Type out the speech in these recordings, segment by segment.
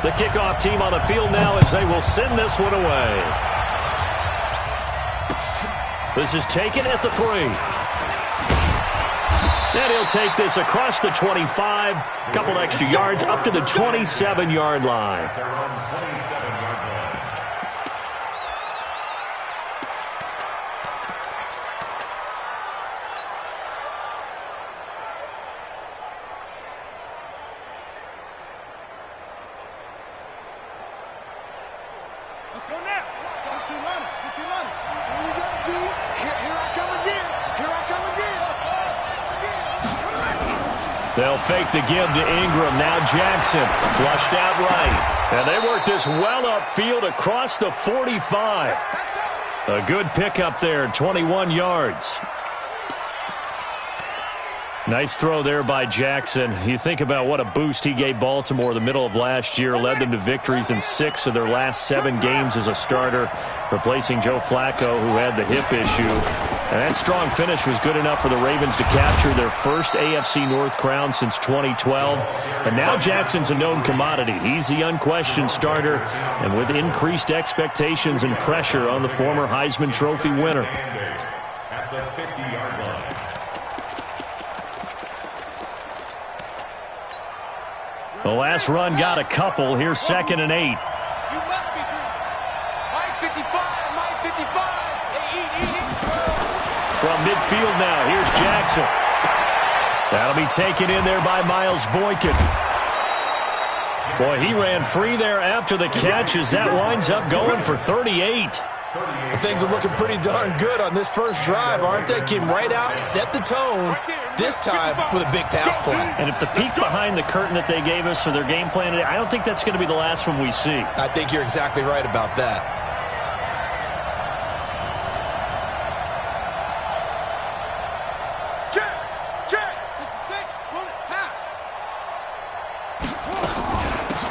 The kickoff team on the field now as they will send this one away. This is taken at the 3. And he'll take this across the 25. A couple extra yards up to the 27-yard line. Let's go now. Get your running. Get your running. Here we go, D. Here I come again. Here I come again. They'll fake the give to Ingram. Now Jackson flushed out right. And they work this well upfield across the 45. A good pickup there, 21 yards. Nice throw there by Jackson. You think about what a boost he gave Baltimore the middle of last year, led them to victories in 6 of their last 7 games as a starter, replacing Joe Flacco, who had the hip issue. And that strong finish was good enough for the Ravens to capture their first AFC North crown since 2012. And now Jackson's a known commodity. He's the unquestioned starter, and with increased expectations and pressure on the former Heisman Trophy winner. At the 50-yard line. The last run got a couple. Here's 2nd and 8. You must be true. Mike 55, Mike 55. Eat. From midfield now, here's Jackson. That'll be taken in there by Miles Boykin. Boy, he ran free there after the catch as that winds up going for 38. Well, things are looking pretty darn good on this first drive, aren't they? Came right out, set the tone, this time with a big pass play. And if the peek behind the curtain that they gave us for their game plan today, I don't think that's going to be the last one we see. I think you're exactly right about that.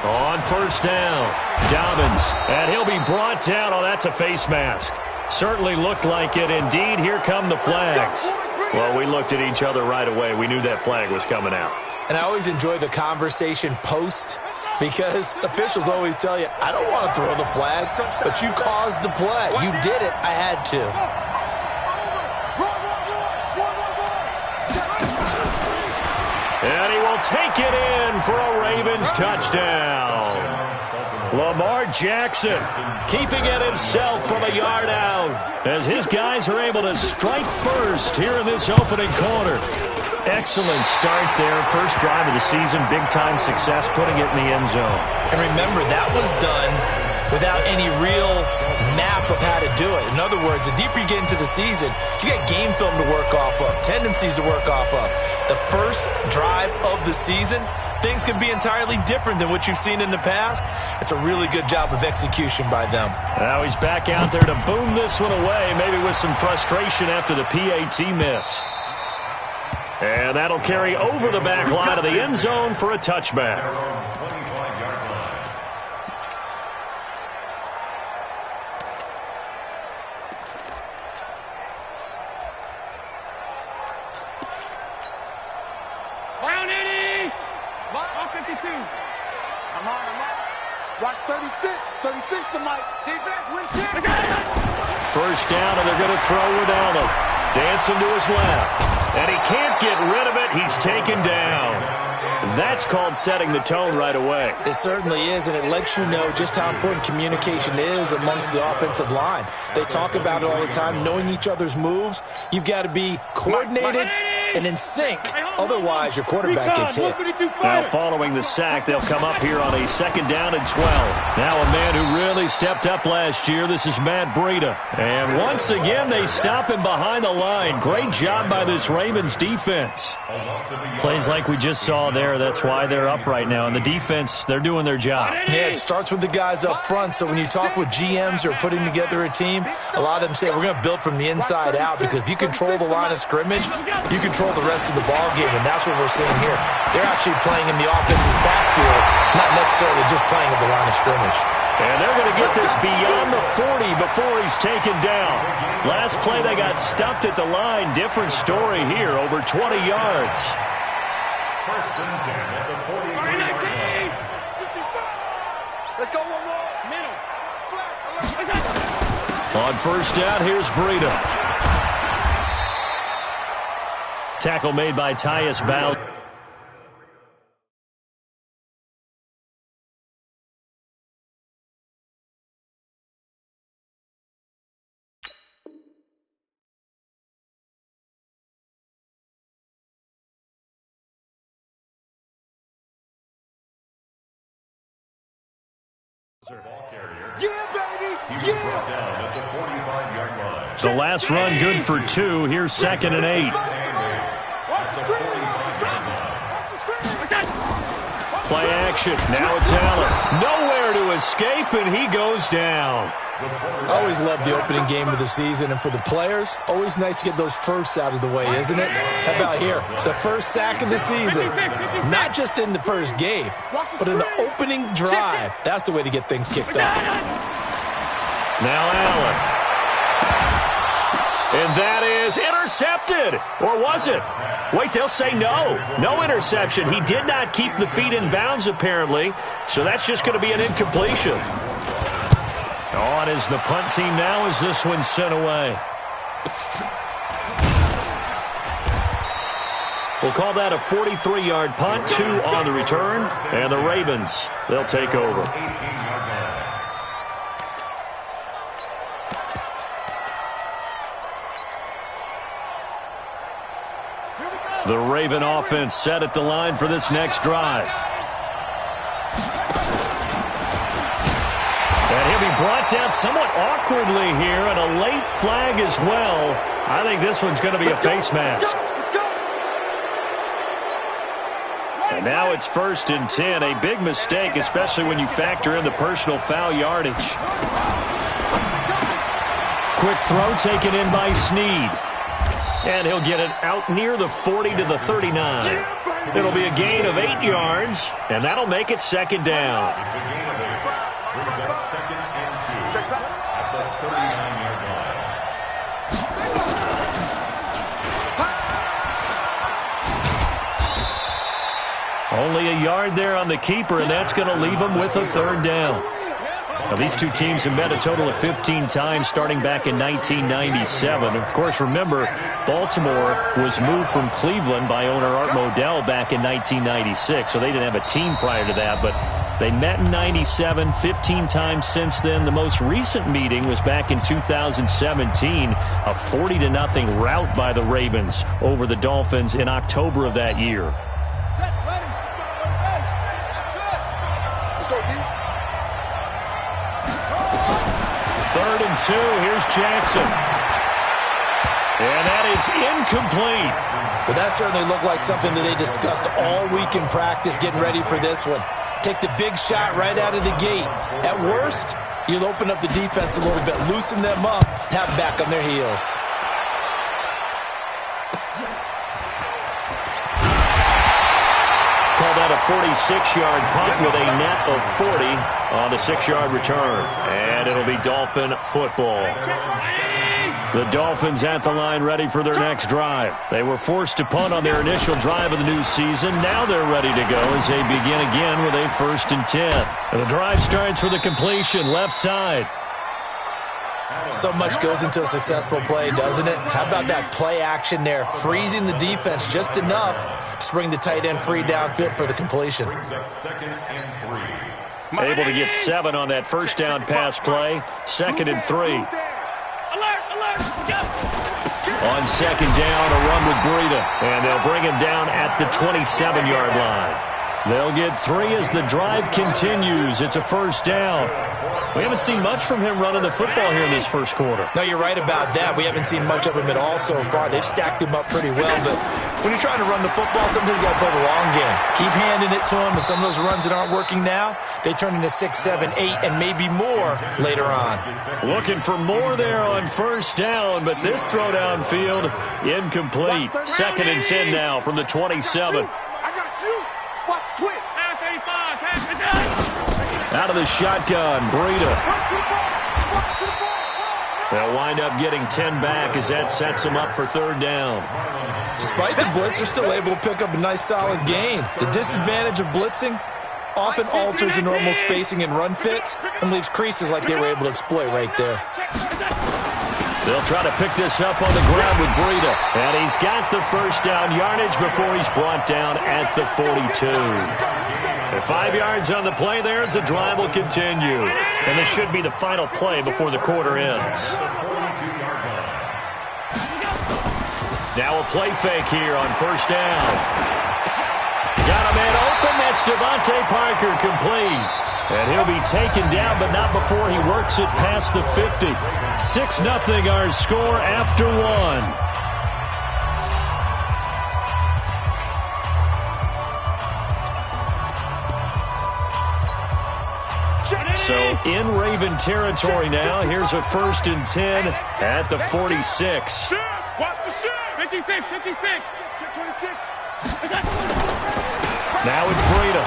On first down, Dobbins, and he'll be brought down. Oh, that's a face mask. Certainly looked like it. Indeed, here come the flags. Well, we looked at each other right away. We knew that flag was coming out. And I always enjoy the conversation post, because officials always tell you, I don't want to throw the flag, but you caused the play. You did it. I had to. And he will take it in for a Ravens touchdown. Lamar Jackson keeping it himself from a yard out as his guys are able to strike first here in this opening quarter. Excellent start there. First drive of the season. Big-time success putting it in the end zone. And remember, that was done without any real map of how to do it. In other words, the deeper you get into the season, you get game film to work off of, tendencies to work off of. The first drive of the season, things can be entirely different than what you've seen in the past. It's a really good job of execution by them. Now he's back out there to boom this one away, maybe with some frustration after the PAT miss. And that'll carry over the back line of the end zone for a touchback. Watch 36. 36 to Mike. Defense, win shit. First down, and they're going to throw Ronaldo. Dancing to his left. And he can't get rid of it. He's taken down. That's called setting the tone right away. It certainly is, and it lets you know just how important communication is amongst the offensive line. They talk about it all the time, knowing each other's moves. You've got to be coordinated and in sync. Otherwise, your quarterback gets hit. Now, following the sack, they'll come up here on a 2nd down and 12. Now a man who really stepped up last year. This is Matt Breida. And once again, they stop him behind the line. Great job by this Ravens defense. Plays like we just saw there. That's why they're up right now. And the defense, they're doing their job. Yeah, it starts with the guys up front. So when you talk with GMs who are putting together a team, a lot of them say, we're going to build from the inside out, because if you control the line of scrimmage, you control the rest of the ball game, and that's what we're seeing here. They're actually playing in the offense's backfield, not necessarily just playing at the line of scrimmage. And they're going to get this beyond the 40 before he's taken down. Last play, they got stuffed at the line. Different story here, over 20 yards. First and 10 at the 40. On first down, here's Breida. Tackle made by Tyus Bowser. The last run good for 2. Here's 2nd and 8. Play action. Now it's Allen. Nowhere to escape, and he goes down. I always love the opening game of the season, and for the players, always nice to get those firsts out of the way, isn't it? How about here? The first sack of the season. Not just in the first game, but in the opening drive. That's the way to get things kicked off. Now Allen. And that is intercepted. Or was it? Wait, they'll say no. No interception. He did not keep the feet in bounds, apparently. So that's just going to be an incompletion. On is the punt team now as this one's sent away. We'll call that a 43-yard punt, 2 on the return, and the Ravens, they'll take over. The Raven offense set at the line for this next drive. And he'll be brought down somewhat awkwardly here, and a late flag as well. I think this one's going to be a face mask. And now it's 1st and 10. A big mistake, especially when you factor in the personal foul yardage. Quick throw taken in by Snead. And he'll get it out near the 40 to the 39. It'll be a gain of 8 yards, and that'll make it 2nd down. It's a gain of 8. Brings up 2nd and 2 at the 39-yard line. Only a yard there on the keeper, and that's going to leave him with a 3rd down. Now, these two teams have met a total of 15 times starting back in 1997. Of course, remember, Baltimore was moved from Cleveland by owner Art Modell back in 1996, so they didn't have a team prior to that, but they met in 97, 15 times since then. The most recent meeting was back in 2017, a 40-0 rout by the Ravens over the Dolphins in October of that year. Third and 2. Here's Jackson. And that is incomplete. Well, that certainly looked like something that they discussed all week in practice, getting ready for this one. Take the big shot right out of the gate. At worst, you'll open up the defense a little bit, loosen them up, have back on their heels. Call that a 46-yard punt with a net of 40 on the 6-yard return. And it'll be Dolphin football. The Dolphins at the line ready for their next drive. They were forced to punt on their initial drive of the new season. Now they're ready to go as they begin again with a 1st and 10. And the drive starts with a completion left side. So much goes into a successful play, doesn't it? How about that play action there, freezing the defense just enough to bring the tight end free downfield for the completion. Brings up 2nd and 3. Able to get 7 on that 1st down pass play. 2nd and 3. On 2nd down, a run with Breida. And they'll bring him down at the 27-yard line. They'll get 3 as the drive continues. It's a 1st down. We haven't seen much from him running the football here in this first quarter. No, you're right about that. We haven't seen much of him at all so far. They've stacked him up pretty well, but when you're trying to run the football, sometimes you got to play the long game. Keep handing it to him, and some of those runs that aren't working now, they turn into 6, 7, 8, and maybe more later on. Looking for more there on 1st down, but this throw downfield incomplete. 2nd and 10 now from the 27. I got you. Watch twitch. Out of the shotgun, Breida. They'll wind up getting 10 back as that sets them up for 3rd down. Despite the blitz, they're still able to pick up a nice solid gain. The disadvantage of blitzing, often alters the normal spacing and run fits and leaves creases like they were able to exploit right there. They'll try to pick this up on the ground with Breida. And he's got the first down yardage before he's brought down at the 42. And 5 yards on the play there as the drive will continue. And this should be the final play before the quarter ends. Now a play fake here on first down. Got a man open. That's Devontae Parker complete. And he'll be taken down, but not before he works it past the 50. 6-0 our score after one. So in Raven territory now. Here's a 1st and 10 at the 46. Watch the shit. 56, 56. 26. Now it's Breida.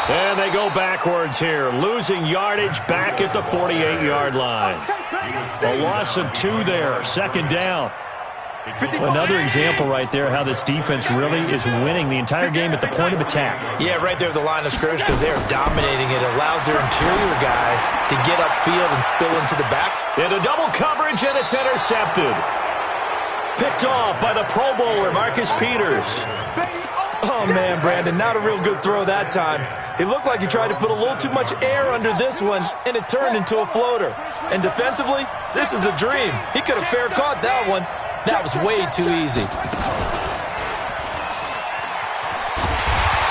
And they go backwards here, losing yardage back at the 48-yard line. A loss of 2 there, 2nd down. Another example right there how this defense really is winning the entire game at the point of attack. Yeah, right there at the line of scrimmage because they're dominating it. It allows their interior guys to get upfield and spill into the back. Into double coverage, and it's intercepted. Picked off by the Pro Bowler, Marcus Peters. Oh, man, Brandon, not a real good throw that time. It looked like he tried to put a little too much air under this one, and it turned into a floater. And defensively, this is a dream. He could have fair caught that one. That was way too easy.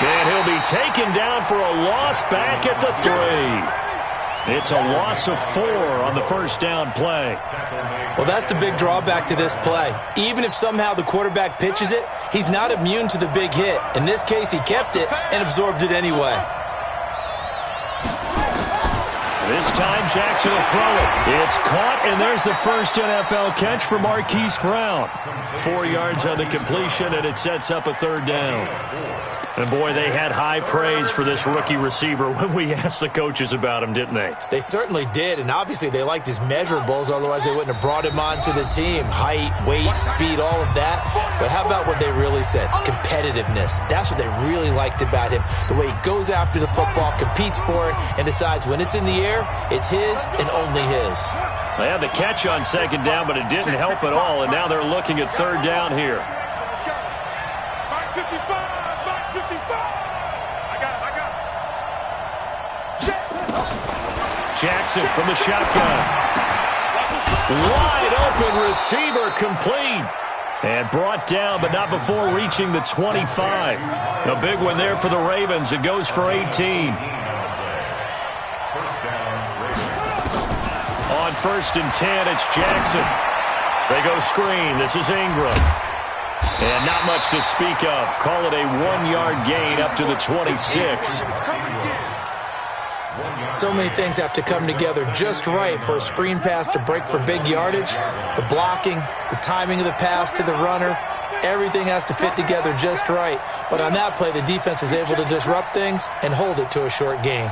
And he'll be taken down for a loss back at the 3. It's a loss of 4 on the first down play. Well, that's the big drawback to this play. Even if somehow the quarterback pitches it, he's not immune to the big hit. In this case, he kept it and absorbed it anyway. This time, Jackson will throw it. It's caught, and there's the first NFL catch for Marquise Brown. 4 yards on the completion, and it sets up a 3rd down. And, boy, they had high praise for this rookie receiver when we asked the coaches about him, didn't they? They certainly did, and obviously they liked his measurables, otherwise they wouldn't have brought him onto the team. Height, weight, speed, all of that. But how about what they really said? Competitiveness. That's what they really liked about him. The way he goes after the football, competes for it, and decides when it's in the air, it's his and only his. They had the catch on 2nd down, but it didn't help at all, and now they're looking at 3rd down here. Mark 55. Jackson from the shotgun. Wide open receiver complete. And brought down, but not before reaching the 25. A big one there for the Ravens. It goes for 18. On 1st and 10, it's Jackson. They go screen. This is Ingram. And not much to speak of. Call it a 1-yard gain up to the 26. So many things have to come together just right for a screen pass to break for big yardage. The blocking, the timing of the pass to the runner, everything has to fit together just right. But on that play, the defense was able to disrupt things and hold it to a short gain.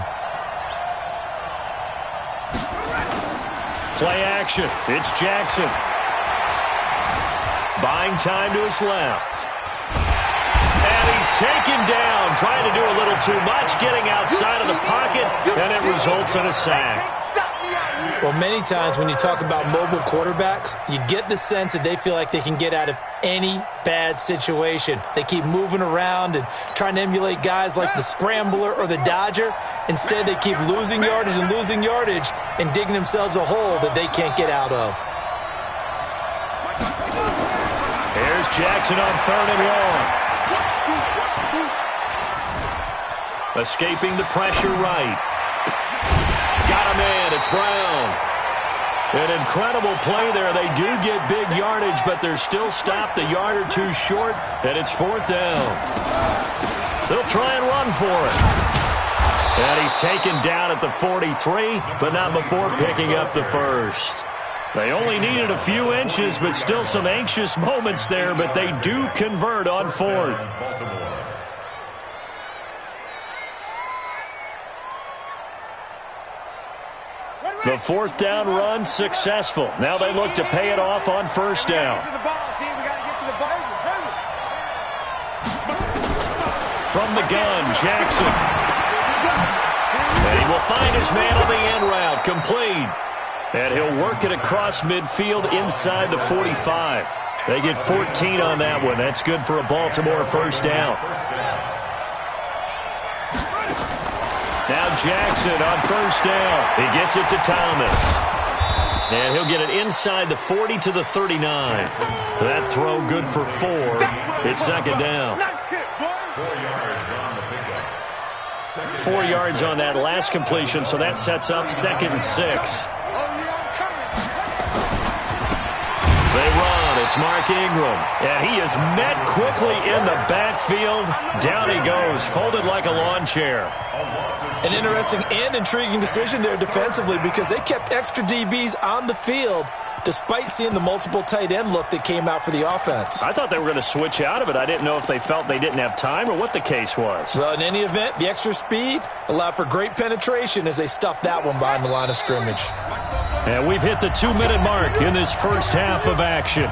Play action. It's Jackson. Buying time to his left. And he's taken down, trying to do a little too much, getting outside of the pocket, and it results in a sack. Well, many times when you talk about mobile quarterbacks, you get the sense that they feel like they can get out of any bad situation. They keep moving around and trying to emulate guys like the Scrambler or the Dodger. Instead, they keep losing yardage and digging themselves a hole that they can't get out of. Here's Jackson on 3rd and long. Escaping the pressure right. Got him in. It's Brown. An incredible play there. They do get big yardage, but they're still stopped a yard or two short, and it's 4th down. They'll try and run for it. And he's taken down at the 43, but not before picking up the first. They only needed a few inches, but still some anxious moments there, but they do convert on 4th. The 4th down run successful. Now they look to pay it off on 1st down. From the gun, Jackson. He'll find his man on the end route. Complete. And he'll work it across midfield inside the 45. They get 14 on that one. That's good for a Baltimore first down. Now Jackson on first down. He gets it to Thomas. And he'll get it inside the 40 to the 39. That throw good for 4. It's second down. 4 yards on that last completion, so that sets up 2nd and 6. They run. It's Mark Ingram. And he is met quickly in the backfield. Down he goes, folded like a lawn chair. An interesting and intriguing decision there defensively because they kept extra DBs on the field despite seeing the multiple tight end look that came out for the offense. I thought they were going to switch out of it. I didn't know if they felt they didn't have time or what the case was. Well, in any event, the extra speed allowed for great penetration as they stuffed that one behind the line of scrimmage. And we've hit the 2-minute mark in this first half of action.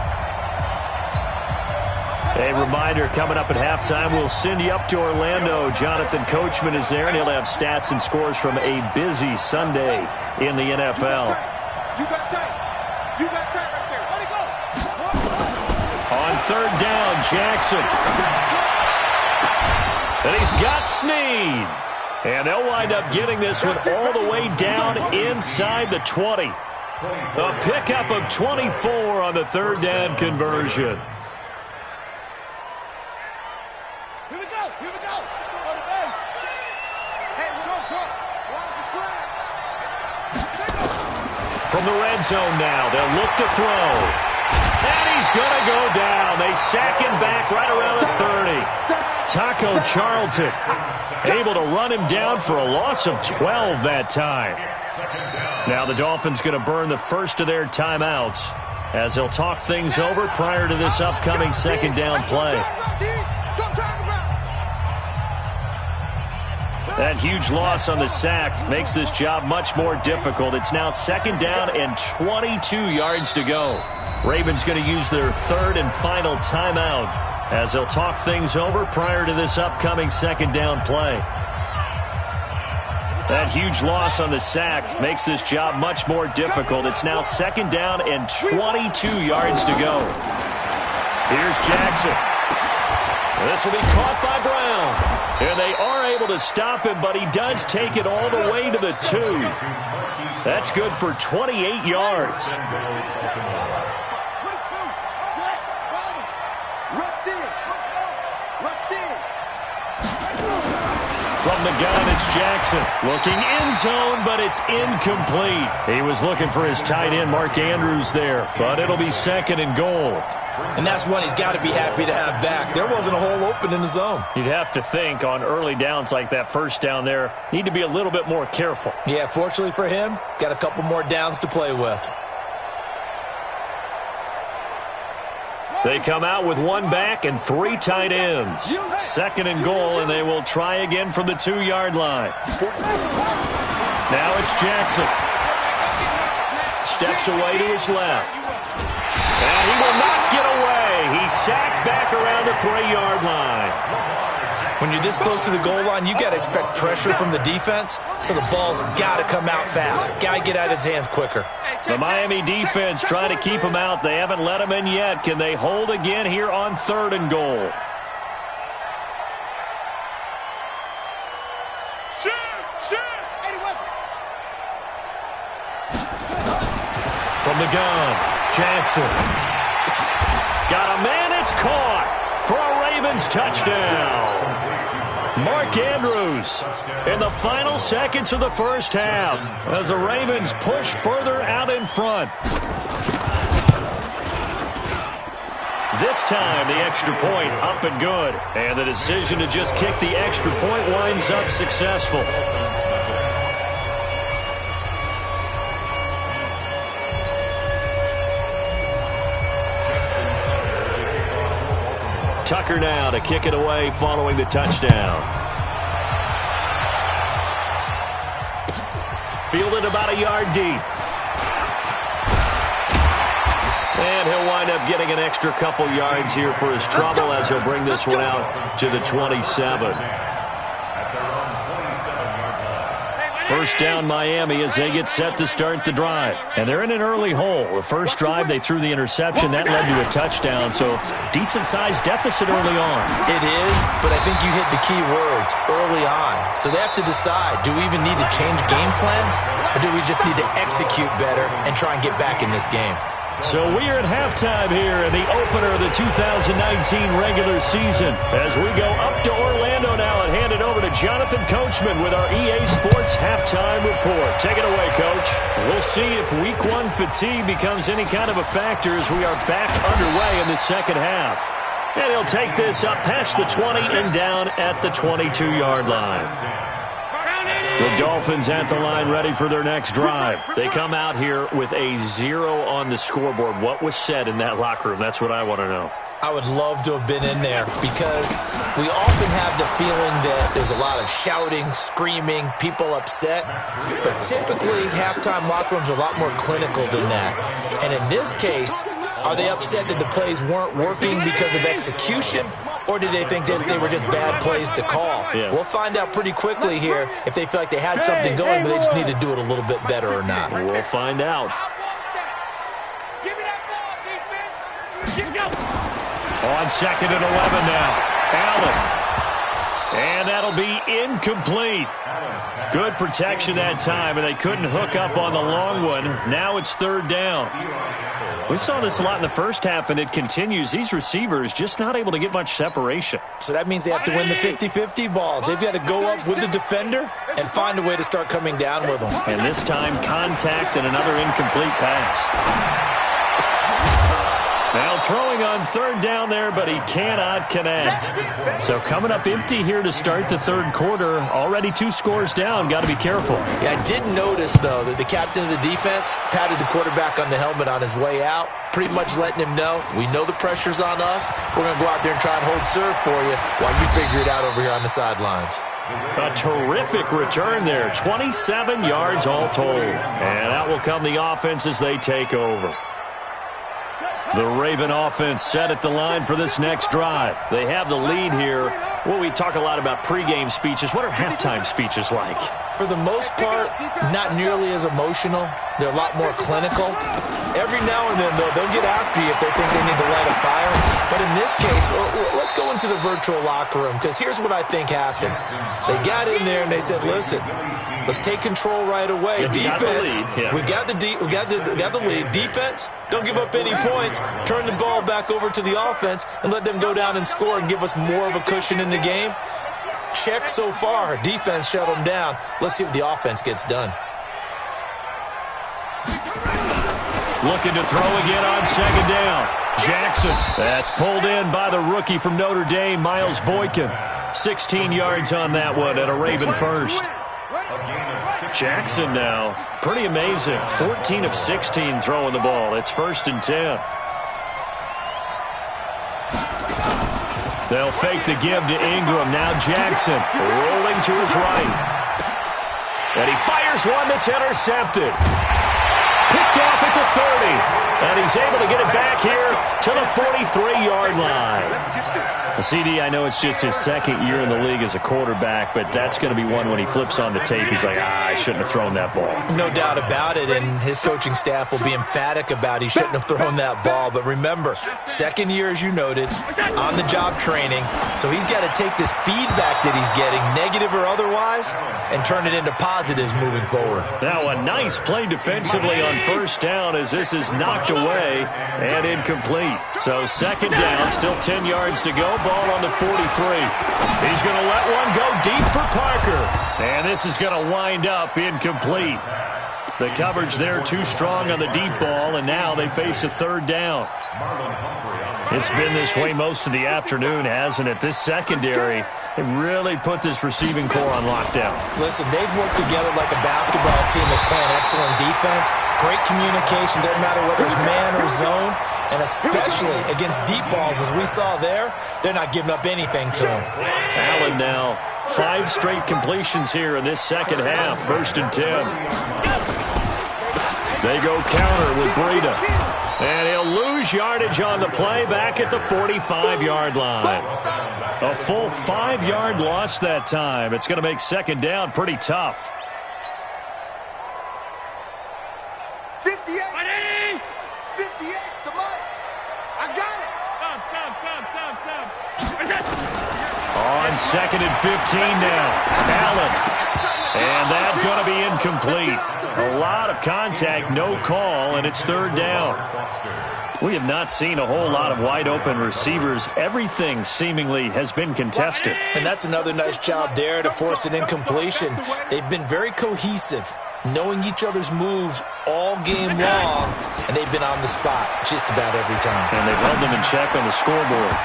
A reminder, coming up at halftime, we'll send you up to Orlando. Jonathan Coachman is there, and he'll have stats and scores from a busy Sunday in the NFL. You got tight. You got tight right there. Let it go. On third down, Jackson. And he's got Snead. And they'll wind up getting this one all the way down inside the 20. A pickup of 24 on the third down conversion. Here we go. Here we go. On the base. Hey, Trump. Watch the slide. From the red zone now, they'll look to throw. And he's going to go down. They sack him back right around the 30. Taco Charlton able to run him down for a loss of 12 that time. Now the Dolphins going to burn the first of their timeouts as they'll talk things over prior to this upcoming second down play. That huge loss on the sack makes this job much more difficult. It's now second down and 22 yards to go. Ravens going to use their third and final timeout as they'll talk things over prior to this upcoming second down play. That huge loss on the sack makes this job much more difficult. It's now second down and 22 yards to go. Here's Jackson. This will be caught by Brown. And they are able to stop him, but he does take it all the way to the 2. That's good for 28 yards. From the gun, it's Jackson. Looking end zone, but it's incomplete. He was looking for his tight end, Mark Andrews, there. But it'll be second and goal. And that's one he's got to be happy to have back. There wasn't a hole open in the zone. You'd have to think on early downs like that first down there, need to be a little bit more careful. Yeah, fortunately for him, got a couple more downs to play with. They come out with one back and 3 tight ends. Second and goal, and they will try again from the 2-yard line. Now it's Jackson. Steps away to his left. And he will not get away. He's sacked back around the 3-yard line. When you're this close to the goal line, you got to expect pressure from the defense, so the ball's got to come out fast. Got to get out of his hands quicker. The Miami defense trying to keep him out. They haven't let him in yet. Can they hold again here on third and goal? From the gun, Jackson. Got a man, it's caught for a Ravens touchdown. Mark Andrews in the final seconds of the first half as the Ravens push further out in front. This time, the extra point up and good. And the decision to just kick the extra point winds up successful. Tucker now to kick it away following the touchdown. Fielded about a yard deep. And he'll wind up getting an extra couple yards here for his trouble as he'll bring this one out to the 27. First down Miami as they get set to start the drive. And they're in an early hole. The first drive, they threw the interception. That led to a touchdown, so decent-sized deficit early on. It is, but I think you hit the key words, early on. So they have to decide, do we even need to change game plan, or do we just need to execute better and try and get back in this game? So we are at halftime here in the opener of the 2019 regular season. As we go up to Orlando now and hand it over to Jonathan Coachman with our EA Sports Halftime Report. Take it away, Coach. We'll see if Week 1 fatigue becomes any kind of a factor as we are back underway in the second half. And he'll take this up past the 20 and down at the 22-yard line. The Dolphins at the line ready for their next drive. They come out here with a 0 on the scoreboard. What was said in that locker room? That's what I want to know. I would love to have been in there because we often have the feeling that there's a lot of shouting, screaming, people upset. But typically, halftime locker rooms are a lot more clinical than that. And in this case, are they upset that the plays weren't working because of execution? Or did they think they were just bad plays to call? Yeah. We'll find out pretty quickly here if they feel like they had something going, but they just need to do it a little bit better or not. We'll find out. Give me that ball, defense. Go. On 2nd and 11 now. Allen. And that'll be incomplete. Good protection that time, and they couldn't hook up on the long one. Now it's 3rd down. We saw this a lot in the first half, and it continues. These receivers just not able to get much separation. So that means they have to win the 50-50 balls. They've got to go up with the defender and find a way to start coming down with them. And this time, contact and another incomplete pass. Now throwing on 3rd down there, but he cannot connect. So coming up empty here to start the 3rd quarter. Already 2 scores down. Got to be careful. Yeah, I did notice, though, that the captain of the defense patted the quarterback on the helmet on his way out, pretty much letting him know, we know the pressure's on us. We're going to go out there and try and hold serve for you while you figure it out over here on the sidelines. A terrific return there. 27 yards all told. And out will come the offense as they take over. The Raven offense set at the line for this next drive. They have the lead here. Well, we talk a lot about pregame speeches. What are halftime speeches like? For the most part, not nearly as emotional. They're a lot more clinical. Every now and then, though, they'll get after you if they think they need to light a fire. But in this case, let's go into the virtual locker room, because here's what I think happened. They got in there and they said, listen, let's take control right away. Defense, we got the lead. Defense, don't give up any points. Turn the ball back over to the offense and let them go down and score and give us more of a cushion in the game. Check so far. Defense shut them down. Let's see what the offense gets done. Looking to throw again on 2nd down. Jackson. That's pulled in by the rookie from Notre Dame, Miles Boykin. 16 yards on that one at a Raven first. Jackson now, pretty amazing. 14 of 16 throwing the ball. It's 1st and 10. They'll fake the give to Ingram. Now Jackson rolling to his right. And he fires one that's intercepted. Picked off at the 30. And he's able to get it back here to the 43-yard line. CD, I know it's just his 2nd year in the league as a quarterback, but that's going to be one when he flips on the tape. He's like, I shouldn't have thrown that ball. No doubt about it, and his coaching staff will be emphatic about he shouldn't have thrown that ball. But remember, 2nd year, as you noted, on-the-job training. So he's got to take this feedback that he's getting, negative or otherwise, and turn it into positives moving forward. Now a nice play defensively on 1st down as this is knocked away and incomplete. So 2nd down, still 10 yards to go. Ball on the 43. He's going to let one go deep for Parker. And this is going to wind up incomplete. The coverage there too strong on the deep ball, and now they face a 3rd down. It's been this way most of the afternoon, hasn't it? This secondary, they really put this receiving core on lockdown. Listen, they've worked together like a basketball team that's playing excellent defense. Great communication, doesn't matter whether it's man or zone. And especially against deep balls, as we saw there, they're not giving up anything to him. Allen now, 5 straight completions here in this second half. 1st and 10. They go counter with Breida. And he'll lose yardage on the play back at the 45-yard line. A full 5-yard loss that time. It's going to make 2nd down pretty tough. 58. 58, the money. I got it. On 2nd and 15 now. Allen. And that's going to be incomplete. A lot of contact, no call, and it's 3rd down. We have not seen a whole lot of wide-open receivers. Everything seemingly has been contested. And that's another nice job there to force an incompletion. They've been very cohesive, knowing each other's moves all game long, and they've been on the spot just about every time. And they've held them in check on the scoreboard.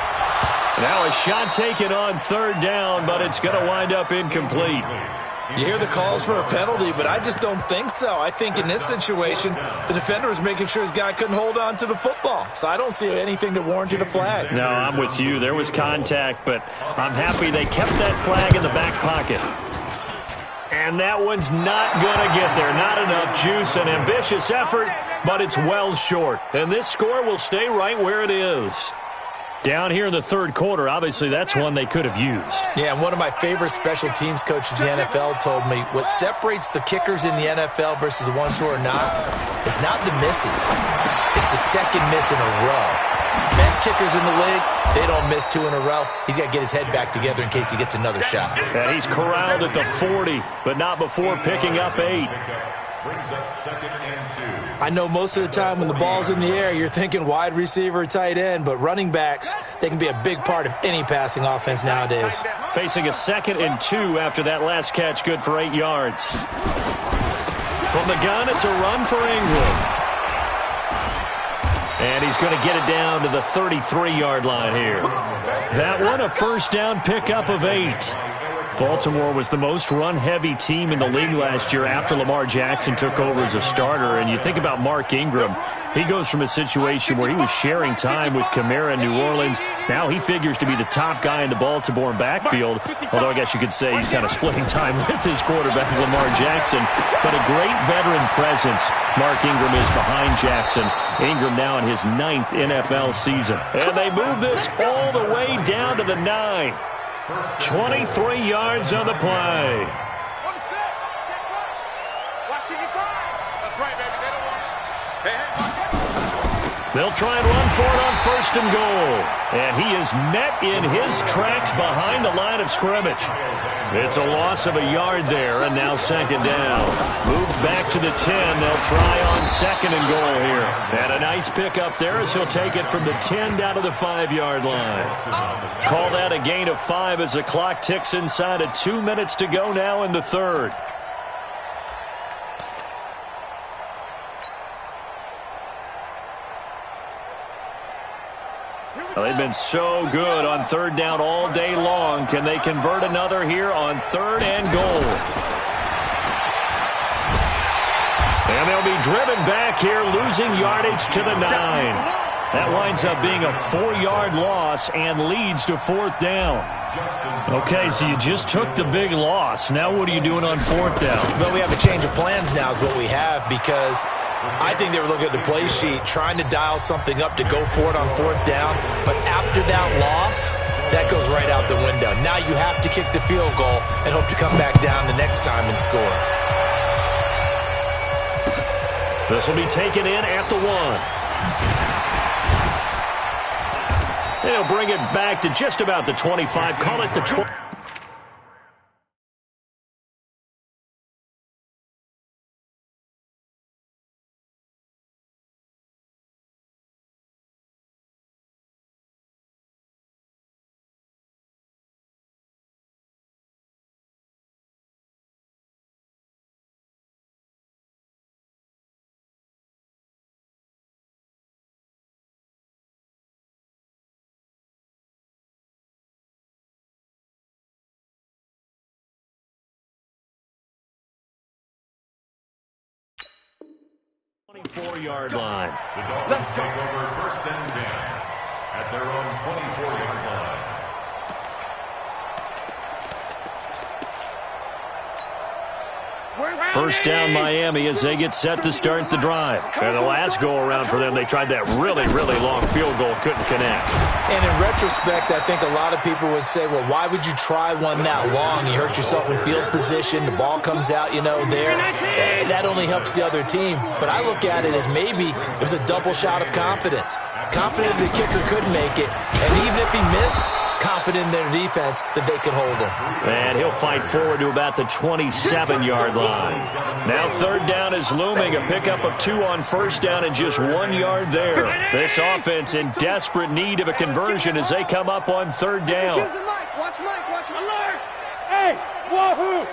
Now a shot taken on 3rd down, but it's going to wind up incomplete. You hear the calls for a penalty, but I just don't think so. I think in this situation, the defender was making sure his guy couldn't hold on to the football. So I don't see anything that warranted a flag. No, I'm with you. There was contact, but I'm happy they kept that flag in the back pocket. And that one's not going to get there. Not enough juice, an ambitious effort, but it's well short. And this score will stay right where it is. Down here in the 3rd quarter, obviously that's one they could have used. Yeah, and one of my favorite special teams coaches in the NFL told me what separates the kickers in the NFL versus the ones who are not is not the misses. It's the second miss in a row. Best kickers in the league, they don't miss 2 in a row. He's got to get his head back together in case he gets another shot. Yeah, he's corralled at the 40, but not before picking up 8. Brings up 2nd and 2. I know most of the time when the ball's in the air, you're thinking wide receiver, tight end, but running backs, they can be a big part of any passing offense nowadays. Facing a 2nd and 2 after that last catch, good for 8 yards. From the gun, it's a run for Ingram. And he's going to get it down to the 33-yard line here. That one, a 1st down pickup of 8. Baltimore was the most run-heavy team in the league last year after Lamar Jackson took over as a starter. And you think about Mark Ingram, he goes from a situation where he was sharing time with Kamara in New Orleans. Now he figures to be the top guy in the Baltimore backfield, although I guess you could say he's kind of splitting time with his quarterback, Lamar Jackson. But a great veteran presence Mark Ingram is behind Jackson. Ingram now in his 9th NFL season. And they move this all the way down to the 9. 23 yards on the play. That's right, baby. They don't want it. They'll try and run for it on 1st and goal. And he is met in his tracks behind the line of scrimmage. It's a loss of a yard there, and now 2nd down. Moved back to the 10. They'll try on 2nd and goal here. And a nice pickup there as he'll take it from the 10 down to the 5-yard line. Call that a gain of 5 as the clock ticks inside of 2 minutes to go now in the 3rd. Well, they've been so good on 3rd down all day long. Can they convert another here on 3rd and goal? And they'll be driven back here, losing yardage to the 9. That winds up being a 4-yard loss and leads to 4th down. Okay, so you just took the big loss. Now what are you doing on 4th down? Well, we have a change of plans now is what we have, because I think they were looking at the play sheet, trying to dial something up to go for it on 4th down. But after that loss, that goes right out the window. Now you have to kick the field goal and hope to come back down the next time and score. This will be taken in at the 1. They'll bring it back to just about the 25. Call it the 20. Yard line. The Dolphins take over 1st and 10 at their own 24-yard line. First down Miami as they get set to start the drive. And the last go-around for them, they tried that really, really long field goal, couldn't connect. And in retrospect, I think a lot of people would say, well, why would you try one that long? You hurt yourself in field position. The ball comes out, there. And that only helps the other team. But I look at it as maybe it was a double shot of confidence. Confident the kicker could make it. And even if he missed, confident in their defense that they could hold him. And he'll fight forward to about the 27-yard line. Now third down is looming. A pickup of 2 on first down and just 1 yard there. This offense in desperate need of a conversion as they come up on third down. Watch Mike. Alert! Hey, wahoo!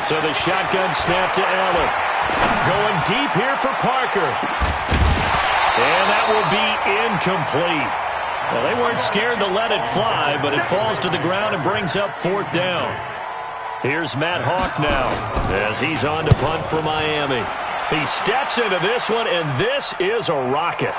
So the shotgun snap to Allen. Going deep here for Parker. And that will be incomplete. Well, they weren't scared to let it fly, but it falls to the ground and brings up fourth down. Here's Matt Hawk now as he's on to punt for Miami. He steps into this one, and this is a rocket.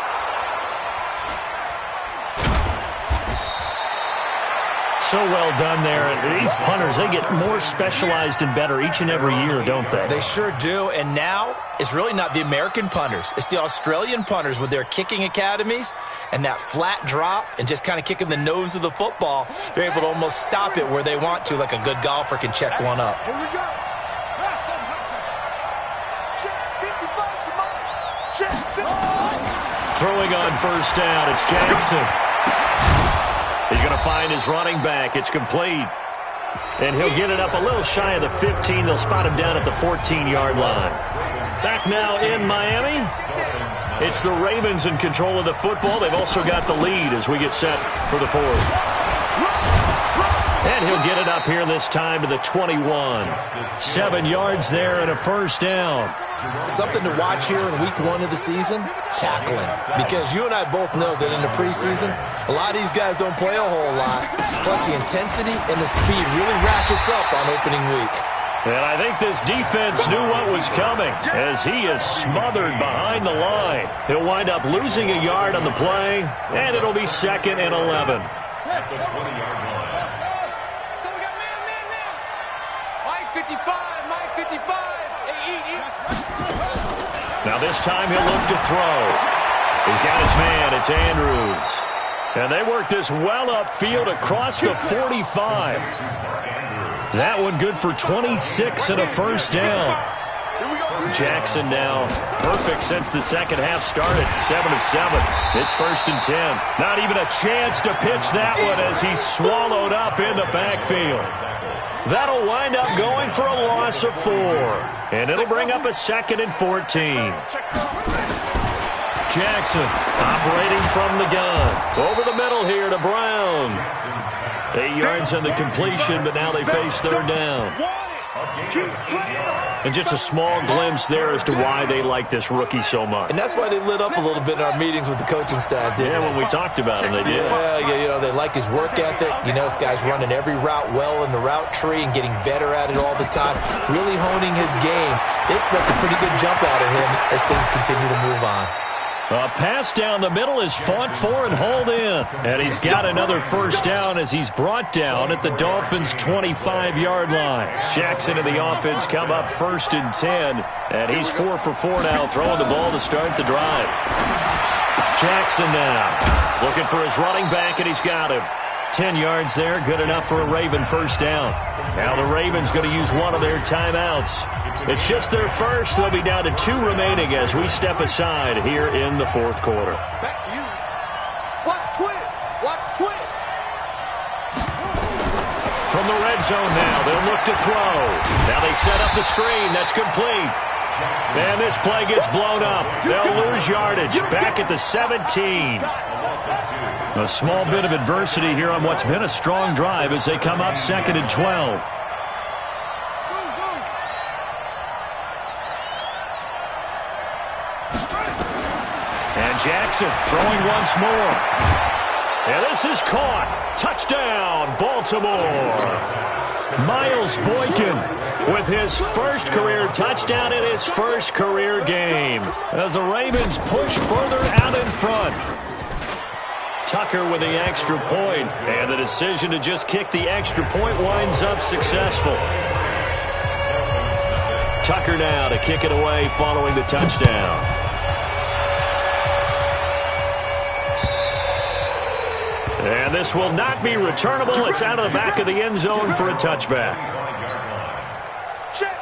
So well done there. And these punters, they get more specialized and better each and every year, don't they? They sure do. And now it's really not the American punters. It's the Australian punters with their kicking academies and that flat drop and just kind of kicking the nose of the football. They're able to almost stop it where they want to, like a good golfer can check one up. Here we go. Throwing on first down, it's Jackson. He's going to find his running back. It's complete. And he'll get it up a little shy of the 15. They'll spot him down at the 14-yard line. Back now in Miami. It's the Ravens in control of the football. They've also got the lead as we get set for the fourth. And he'll get it up here this time to the 21. 7 yards there and a first down. Something to watch here in week 1 of the season, tackling. Because you and I both know that in the preseason, a lot of these guys don't play a whole lot. Plus the intensity and the speed really ratchets up on opening week. And I think this defense knew what was coming as he is smothered behind the line. He'll wind up losing a yard on the play, and it'll be 2nd and 11. At the 20-yard line. So we got man. Mike 55, Mike 55. Now this time he'll look to throw. He's got his man. It's Andrews. And they work this well upfield across the 45. That one good for 26 and a first down. Jackson now perfect since the second half started. 7 of 7. It's 1st and 10. Not even a chance to pitch that one as he's swallowed up in the backfield. That'll wind up going for a loss of 4. And it'll bring up a 2nd and 14. Jackson operating from the gun. Over the middle here to Brown. 8 yards on the completion, but now they face third down. And just a small glimpse there as to why they like this rookie so much. And that's why they lit up a little bit in our meetings with the coaching staff, didn't they? Yeah, when we talked about him, they did. Yeah, they like his work ethic. This guy's running every route well in the route tree and getting better at it all the time, really honing his game. They expect a pretty good jump out of him as things continue to move on. A pass down the middle is fought for and hauled in. And he's got another first down as he's brought down at the Dolphins' 25-yard line. Jackson and the offense come up 1st and 10. And he's 4 for 4 now, throwing the ball to start the drive. Jackson now looking for his running back, and he's got him. 10 yards there, good enough for a Raven first down. Now the Ravens going to use one of their timeouts. It's just their first. They'll be down to 2 remaining as we step aside here in the fourth quarter. Back to you. Watch twist. From the red zone now, they'll look to throw. Now they set up the screen. That's complete. And this play gets blown up. They'll lose yardage. Back at the 17. A small bit of adversity here on what's been a strong drive as they come up 2nd and 12. And Jackson throwing once more. And this is caught. Touchdown, Baltimore. Miles Boykin with his first career touchdown in his first career game as the Ravens push further out in front. Tucker with the extra point, and the decision to just kick the extra point winds up successful. Tucker now to kick it away following the touchdown. And this will not be returnable. It's out of the back of the end zone for a touchback.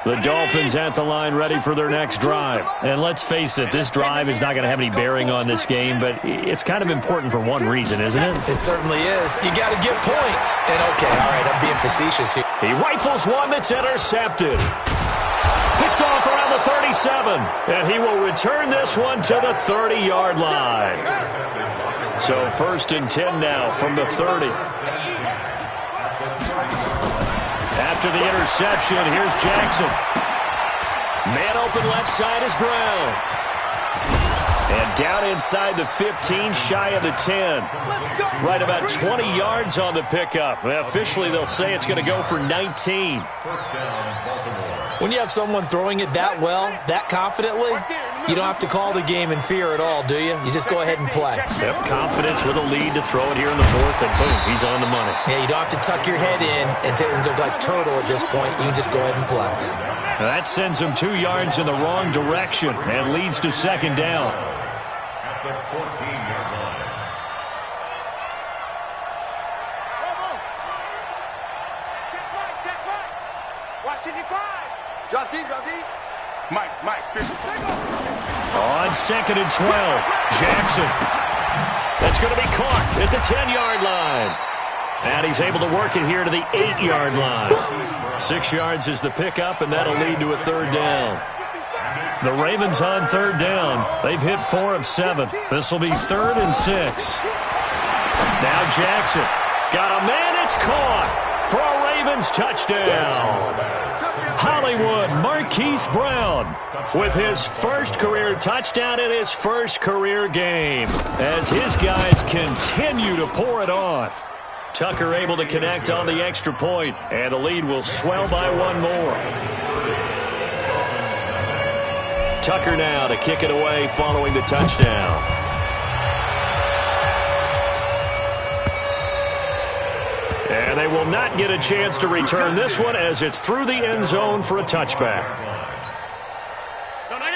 The Dolphins at the line ready for their next drive. And let's face it, this drive is not going to have any bearing on this game, but it's kind of important for one reason, isn't it? It certainly is. You got to get points. And okay, all right, I'm being facetious here. He rifles one that's intercepted. Picked off around the 37. And he will return this one to the 30-yard line. So 1st and 10 now from the 30. After the interception, here's Jackson. Man open left side is Brown. And down inside the 15, shy of the 10. Right about 20 yards on the pickup. Officially, they'll say it's going to go for 19. When you have someone throwing it that well, that confidently, you don't have to call the game in fear at all, do you? You just go ahead and play. Yep, confidence with a lead to throw it here in the 4th, and boom, he's on the money. Yeah, you don't have to tuck your head in and go like turtle at this point. You can just go ahead and play. Now that sends him 2 yards in the wrong direction and leads to 2nd down. At the 14-yard line. Watching you five. Drop deep, drop deep. Mike, 50 seconds. On 2nd and 12, Jackson. That's going to be caught at the 10-yard line. And he's able to work it here to the 8-yard line. 6 yards is the pickup, and that'll lead to a 3rd down. The Ravens on 3rd down. They've hit 4 of 7. This will be 3rd and 6. Now Jackson. Got a man, it's caught for a Ravens touchdown. Hollywood Marquise Brown with his first career touchdown in his first career game as his guys continue to pour it on. Tucker able to connect on the extra point, and the lead will swell by 1 more. Tucker now to kick it away following the touchdown. And they will not get a chance to return this one as it's through the end zone for a touchback.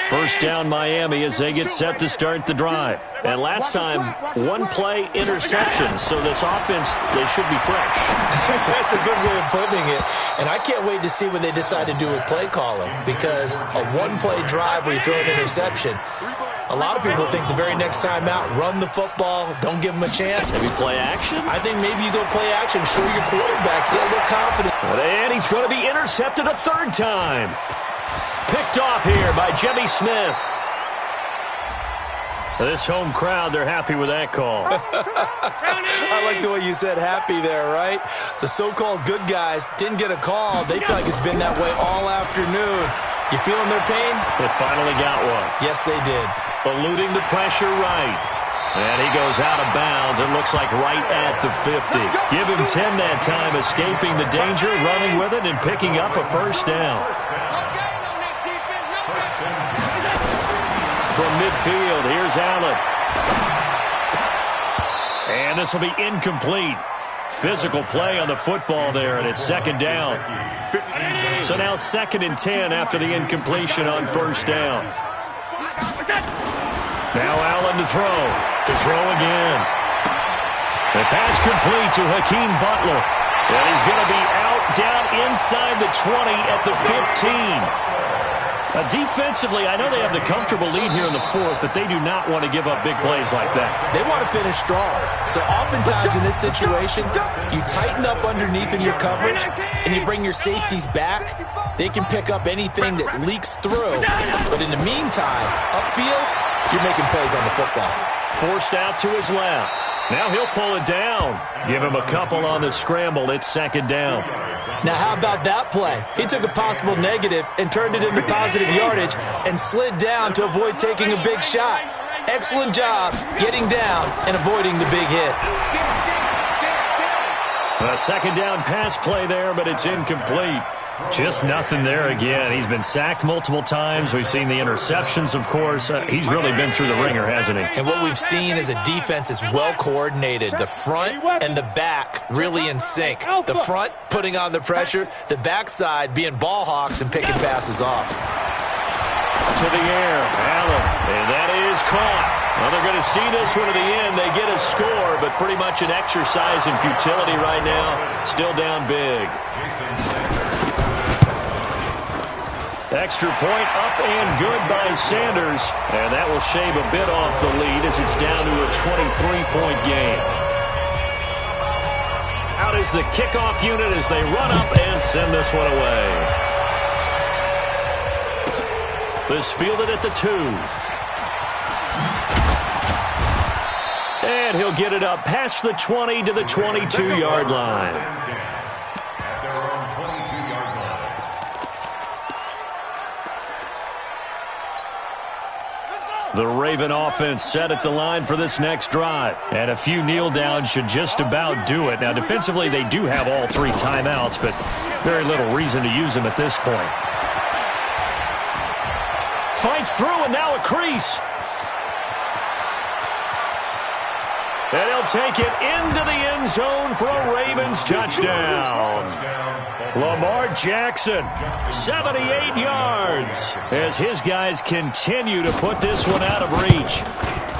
1st down Miami as they get set to start the drive. And last time, 1-play interception, so this offense, they should be fresh. That's a good way of putting it. And I can't wait to see what they decide to do with play calling, because a 1-play drive where you throw an interception, a lot of people think the very next time out, run the football, don't give them a chance. Maybe play action? I think maybe you go play action, show your quarterback, get a little confident. And he's going to be intercepted a 3rd time. Picked off here by Jimmy Smith. This home crowd, they're happy with that call. I like the way you said happy there, right? The so-called good guys didn't get a call. They feel like it's been that way all afternoon. You feeling their pain? They finally got one. Yes, they did. Eluding the pressure right. And he goes out of bounds. It looks like right at the 50. Give him 10 that time, escaping the danger, running with it, and picking up a 1st down. From midfield, here's Allen. And this will be incomplete. Physical play on the football there, and it's 2nd down. So now 2nd and 10 after the incompletion on 1st down. Now Allen to throw again. The pass complete to Hakeem Butler. And he's going to be out down inside the 20 at the 15. Defensively, I know they have the comfortable lead here in the 4th, but they do not want to give up big plays like that. They want to finish strong. So oftentimes in this situation, you tighten up underneath in your coverage, and you bring your safeties back. They can pick up anything that leaks through. But in the meantime, upfield, you're making plays on the football. Forced out to his left. Now he'll pull it down. Give him a couple on the scramble. It's 2nd down. Now, how about that play? He took a possible negative and turned it into positive yardage and slid down to avoid taking a big shot. Excellent job getting down and avoiding the big hit. A 2nd down pass play there, but it's incomplete. Just nothing there again. He's been sacked multiple times. We've seen the interceptions, of course. He's really been through the ringer, hasn't he? And what we've seen is a defense that's well coordinated. The front and the back really in sync. The front putting on the pressure, the backside being ball hawks and picking passes off. to the air. Allen, and that is caught. Well, they're going to see this one to the end. They get a score, but pretty much an exercise in futility right now. Still down big. Extra point up and good by Sanders. And that will shave a bit off the lead as it's down to a 23-point game. Out is the kickoff unit as they run up and send this one away. This fielded at the 2. And he'll get it up past the 20 to the 22-yard line. The Raven offense set at the line for this next drive. And a few kneel downs should just about do it. Now, defensively, they do have all 3 timeouts, but very little reason to use them at this point. Fights through, and now a crease. And he'll take it into the end zone for a Ravens touchdown. Lamar Jackson, 78 yards, as his guys continue to put this one out of reach.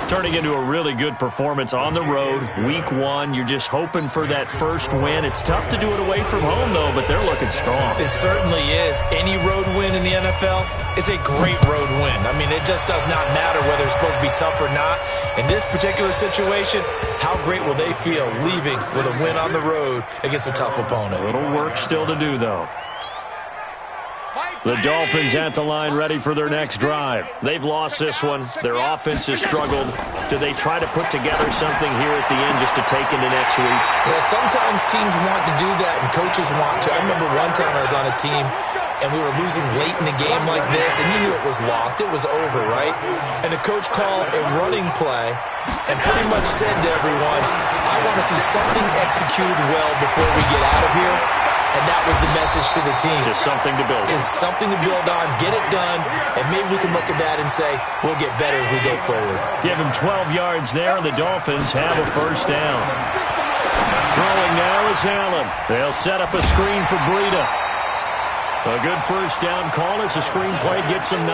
Turning into a really good performance on the road. Week 1, you're just hoping for that first win. It's tough to do it away from home, though, but they're looking strong. It certainly is. Any road win in the NFL is a great road win. I mean, it just does not matter whether it's supposed to be tough or not. In this particular situation, how great will they feel leaving with a win on the road against a tough opponent? A little work still to do, though. The Dolphins at the line ready for their next drive. They've lost this one. Their offense has struggled. Do they try to put together something here at the end just to take into next week? Yeah, sometimes teams want to do that and coaches want to. I remember one time I was on a team and we were losing late in a game like this, and you knew it was lost. It was over, right? And the coach called a running play and pretty much said to everyone, I want to see something executed well before we get out of here. And that was the message to the team. Just something to build on. Just something to build on, get it done, and maybe we can look at that and say, we'll get better as we go forward. Give him 12 yards there, and the Dolphins have a first down. Throwing now is Allen. They'll set up a screen for Breida. A good first down call as the screen play gets him 9.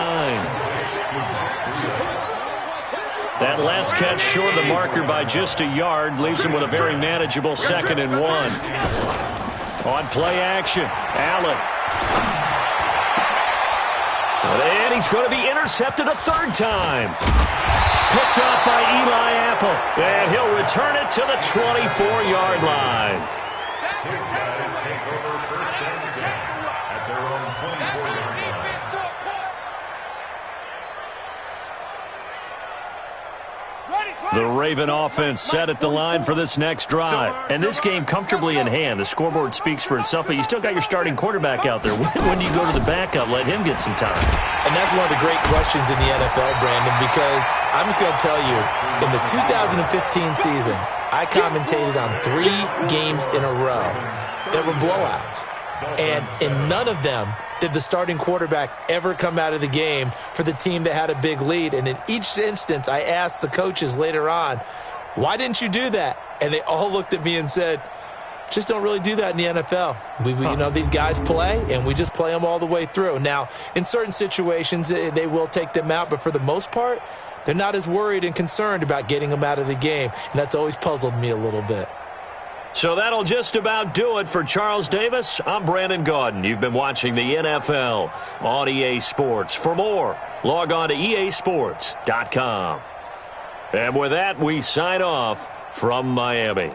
That last catch short of the marker by just a yard leaves him with a very manageable 2nd and 1. On play action, Allen. And he's going to be intercepted a 3rd time. Picked off by Eli Apple. And he'll return it to the 24-yard line. His guys take over first down at their own 24-yard line. The Raven offense set at the line for this next drive. And this game comfortably in hand. The scoreboard speaks for itself, but you still got your starting quarterback out there. When do you go to the backup? Let him get some time. And that's one of the great questions in the NFL, Brandon, because I'm just going to tell you, in the 2015 season, I commentated on 3 games in a row that were blowouts. And in none of them did the starting quarterback ever come out of the game for the team that had a big lead. And in each instance, I asked the coaches later on, why didn't you do that? And they all looked at me and said, just don't really do that in the NFL. You know, these guys play, and we just play them all the way through. Now, in certain situations, they will take them out, but for the most part, they're not as worried and concerned about getting them out of the game. And that's always puzzled me a little bit. So that'll just about do it for Charles Davis. I'm Brandon Gaudin. You've been watching the NFL on EA Sports. For more, log on to easports.com. And with that, we sign off from Miami.